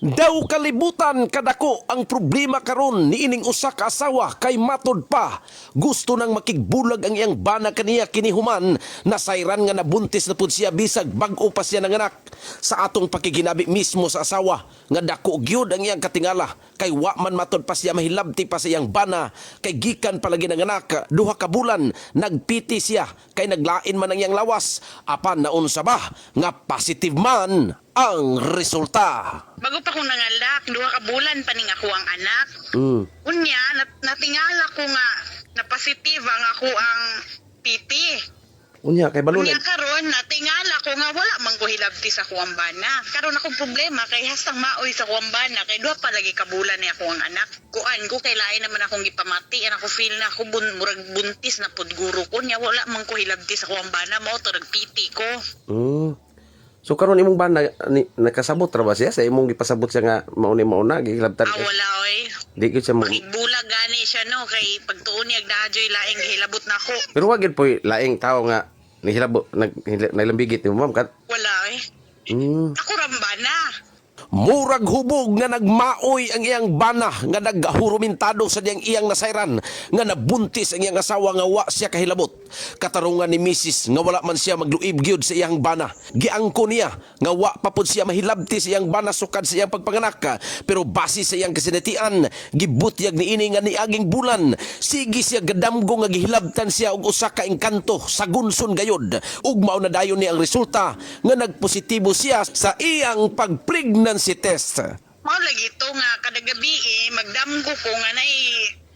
Daw kalibutan kadako ang problema karon ni ining usa ka asawa kay matod pa gusto nang makigbulag ang iyang bana kaniya kinihuman na sayran nga nabuntis na pud siya bisag bag-o pa siya nanganak. Sa atong pakiginabi mismo sa asawa nga dako gyud ang iyang katingala kay wa man matod pa siya mahilabti pa sa iyang bana kay gikan palagi nanganak duha ka bulan nagpiti siya kay naglain man ang iyang lawas apan naunsa ba nga positive man ang resulta. Bago pa kong nangalak, 2 ka bulan pa ning ako ang anak. Unya, natingala ko nga na positive ang ako ang piti. Unya kay balon. Unya karon natingala ko nga wala man ko hilabti sa kuwang bana. Karon akong problema kay hastang maoy sa kuwang bana kay 2 pa lagi ka bulan ni ako ang anak. Kuan ko kay lain naman akong gipamati and ako feel na ako murag buntis na pud guro ko nya wala man ko hilabti sa kuwang bana mao to piti ko. So karon imong ba nakasabot ra ba siya sa imong gipasabot siya nga mauna gihilabtan kay? Wala oy. Di gyud siya mo. Bulag gani siya no kay pagtuon niya dajoy laing hilabot na ako. Pero wag gyud po laing tao nga nihilabot nailambigit ni ma'am kat. Wala eh. Ako rambana. Murag hubog nga nagmaoy ang iyang bana nga naghurumintado sa iyang nasayran nga nabuntis ang iyang asawa nga wa siya kahilabot. Katarungan ni Mrs. nga wala man siya magluib gyud sa iyang bana. Giangko niya nga wa pa pud siya mahilabti sa iyang bana sukad sa iyang pagpanganak. Pero base sa iyang kasinatian, gibutyag ni ini nga niaging bulan. Sige siya gadamgo nga gihilabtan siya og usa ka engkanto sa gunson gayod. Ug mao na dayon ni ang resulta nga nagpositibo siya sa iyang pagpregnancy test. Mao lagi to nga kada gabi magdamgo ko nga nay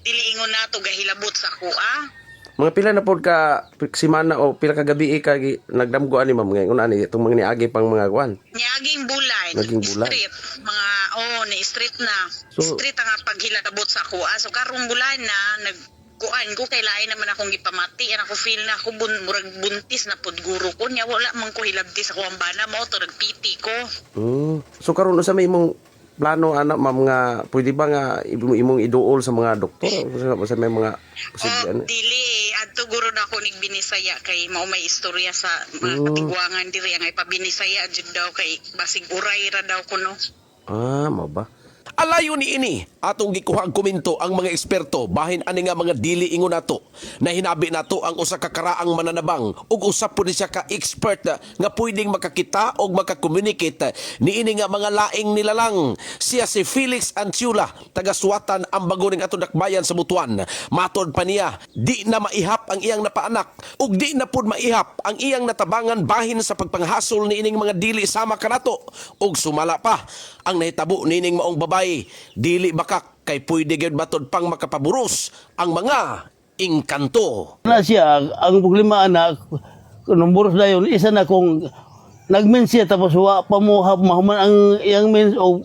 diliingon nato gahilabot sa kuha. Mga pila na pod ka semana o pila ka gabi ka nagdamgo ani ma'am ngayon ani itong mga niagi pang mga kwan. Niaging bulay. Naging bulay. Street mga ni street na. So, street ang paghilabot sa kuha. So karong bulan na kuan ko kay lain naman akong gipamati and ako feel na ako murag buntis na pud guro ko nya wala man ko hilabti sa kuwang bana mao to nagpiti ko. So karon sa may imong plano anak ma'am nga pwede ba nga imong iduol sa mga doktor sa may mga posible dili adto guro na ako nig binisaya kay mao may istorya sa mga katigwangan diri ang ipabinisaya jud daw kay basig uray ra daw kuno. Mao ba? Alayo ni ini atong gikuhang komento ang mga eksperto bahin ani nga mga dili ingon nato na hinabi nato ang usa ka karaang mananabang ug usap pud siya ka expert nga pwedeng makakita og makakommunicate ni ini nga mga laing nilalang. Siya si Felix Antiula taga Suwatan ang bago ning atong dakbayan sa Butuan. Matod pa niya di na maihap ang iyang napaanak ug di na pud maihap ang iyang natabangan bahin sa pagpanghasol ni ining mga dili sama kanato ug sumala pa ang nahitabo nining maong babae dili bakak kay pwede gyud matod pang makapaburos ang mga engkanto. Na siya, ang problema anak, numberos na yun, isa na kung nag-mens siya tapos wa pa mo mahuman ang iyang mens o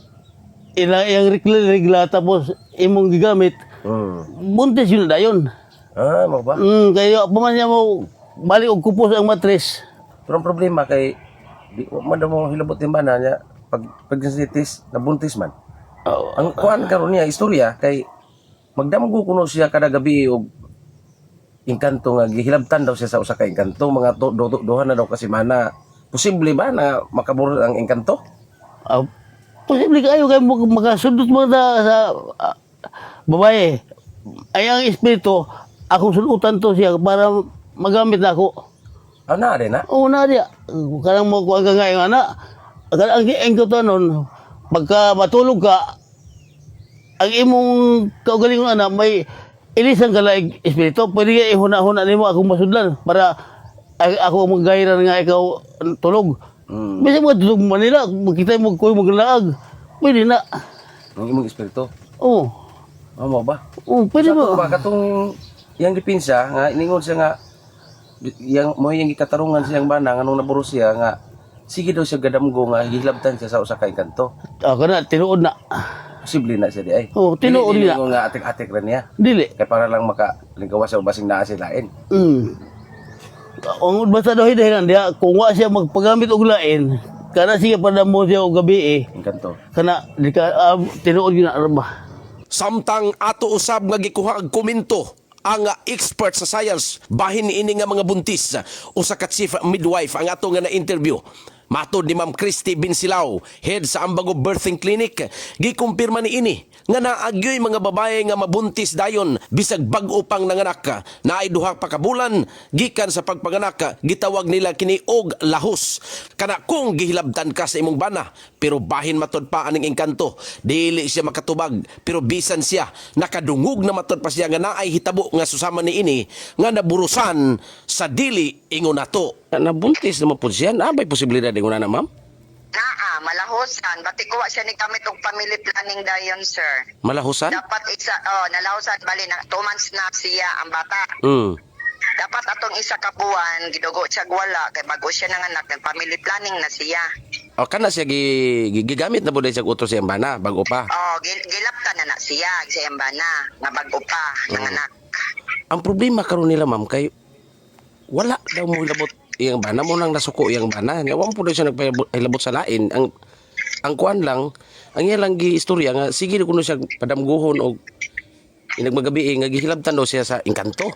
iyang regla tapos imong gigamit, buntis yun na yun. Mo ba? Kaya paman niya mo balik og kupos ang matres. Pero ang problema kay di man daw mo hilabot yung bana niya pag pregnancy nabuntis man. Ang kuan karon niya istorya kay magdamgo kuno siya kada gabi og engkanto nga gihilabtan daw siya sa usa ka engkanto mga duha na daw kasi mana. Posible ba na makaburo ang engkanto? Posible kayo kay makasudot mo sa babae. Ay ang espiritu akong sulutan to siya para magamit na ako. Na rin na? Oo na diya. Kanang mo kuha ka ngayon anak. Ang engkanto nun, pagka matulog ka, ang imong kaugalingon anak, may ilisang kalaig espiritu, pwede ka ihuna-huna nimo akong masudlan para ako maggahiran nga ikaw tulog. Bisa mga tulog mo Manila, makita mo kuya maglaag. Pwede na. Ang imong espiritu? Oo. Mo ba? Oo, pwede mo. Ba katong yang dipinsa nga iningon siya nga yang mo yang gikatarungan siyang bana nga nung naburo siya nga sige daw siya gadamgo nga gihilabtan siya sa usa ka engkanto. Kana tinuod na. Posible na siya di ay. Oo, tinuod Dili na. nga atik-atik rin niya. Dili. Kaya para lang makalingkawas sa basing naa silain. Ang basta daw hidahilan diya, kung wa siya magpagamit og lain, kana siya padamo siya og gabi Engkanto. kana di ka tinuod yun na arba. Samtang ato usab nga gikuha ang komento ang expert sa science bahin ini nga mga buntis usa ka chief midwife ang ato nga na interview Matod ni Ma'am Christy Binsilao, head sa Ambago Birthing Clinic, gikumpirma ni ini nga naagyoy mga babae nga mabuntis dayon bisag bag-o pang nanganak. Naay duha pa ka bulan gikan sa pagpanganak, gitawag nila kini og lahos. Kana kung gihilabtan ka sa imong bana pero bahin matod pa aning engkanto, dili siya makatubag pero bisan siya nakadungog na matod pa siya nga naay hitabo nga susama ni ini nga naburusan sa dili ingon nato. Nabuntis naman po siya, abay posibilidad ingon na ma'am? Naa, malahusan. Bati kuha siya ni kami tong family planning dayon, sir. Malahusan? Dapat isa, nalahusan, bali na 2 months na siya ang bata. Dapat atong isa ka buwan, gidugo siya wala, kay bago siya nanganak, family planning na siya. O kana siya gigamit na po dahil siya utos siyang bana, bago pa. Gilapta na siya, siya yung bana, nga bago pa, nanganak. Ang problema karon nila ma'am kay wala daw mo hilabot iyang bana mo nang nasuko iyang bana. Ngawan po daw siya nagpahilabot sa lain. Ang kuan lang, ang iya lang gi-istorya nga sige kuno siya padamguhon og inagmagabi nga gihilabtan daw siya sa engkanto.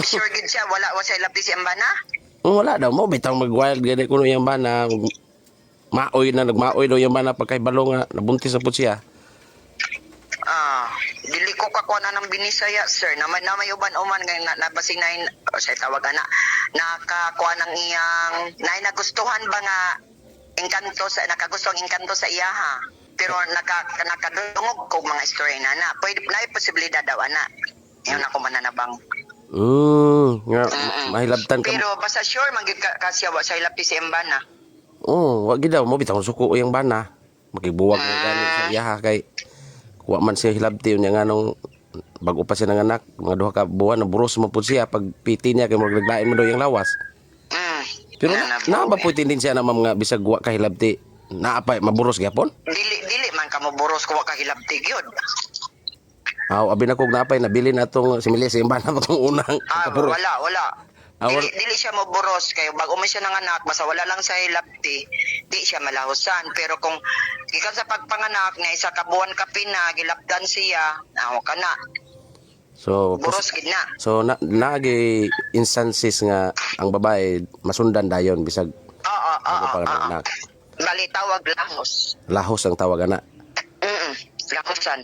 Sure gid siya, wala siya ilapti siya yung bana? Wala daw mo bitang mag-wild gani kuno iyang bana. Maoy na nagmaoy daw iyang bana pagkaibalo nga nabuntis na po siya. Dili ko kakuha na ng binisaya, sir. Namay uban-uman ngayon nabasing na sa tawag na nakakuha ng iyang nagustuhan ba nga nakagusto ang engkanto sa iya ha. Pero nakadungog ko mga story na pwede na posibilidad daw ana. Yun ako mananabang. Nga mahilabtan ka. Pero basta sure magid kasya wa sa ilapti si Embana. Wag gid daw mo bitang suko iyang bana. Makibuwag mo gani sa iya ha kay wa man siya hilabti niya nga nung bago pa siya nanganak, mga 2 ka buwan na buros mo po siya pag piti niya kay maglain mo daw yung lawas. Pero na ba po din siya na mga bisag wa ka hilabti? Naa pa maburos gyapon? Dili man ka mo buros ko wa ka hilabti gyud. Abi na kog napay nabili na tong simili sa imban na tong unang. Wala. Dili siya mo buros kayo bago man siya nanganak basta wala lang sa hilabti di siya malahusan pero kung gikan sa pagpanganak nga isa ka buwan ka pina gilapdan siya kana so buros gid na. So naagi instances nga ang babae masundan dayon bisag Bali tawag lahos. Lahos ang tawag ana. Lahosan.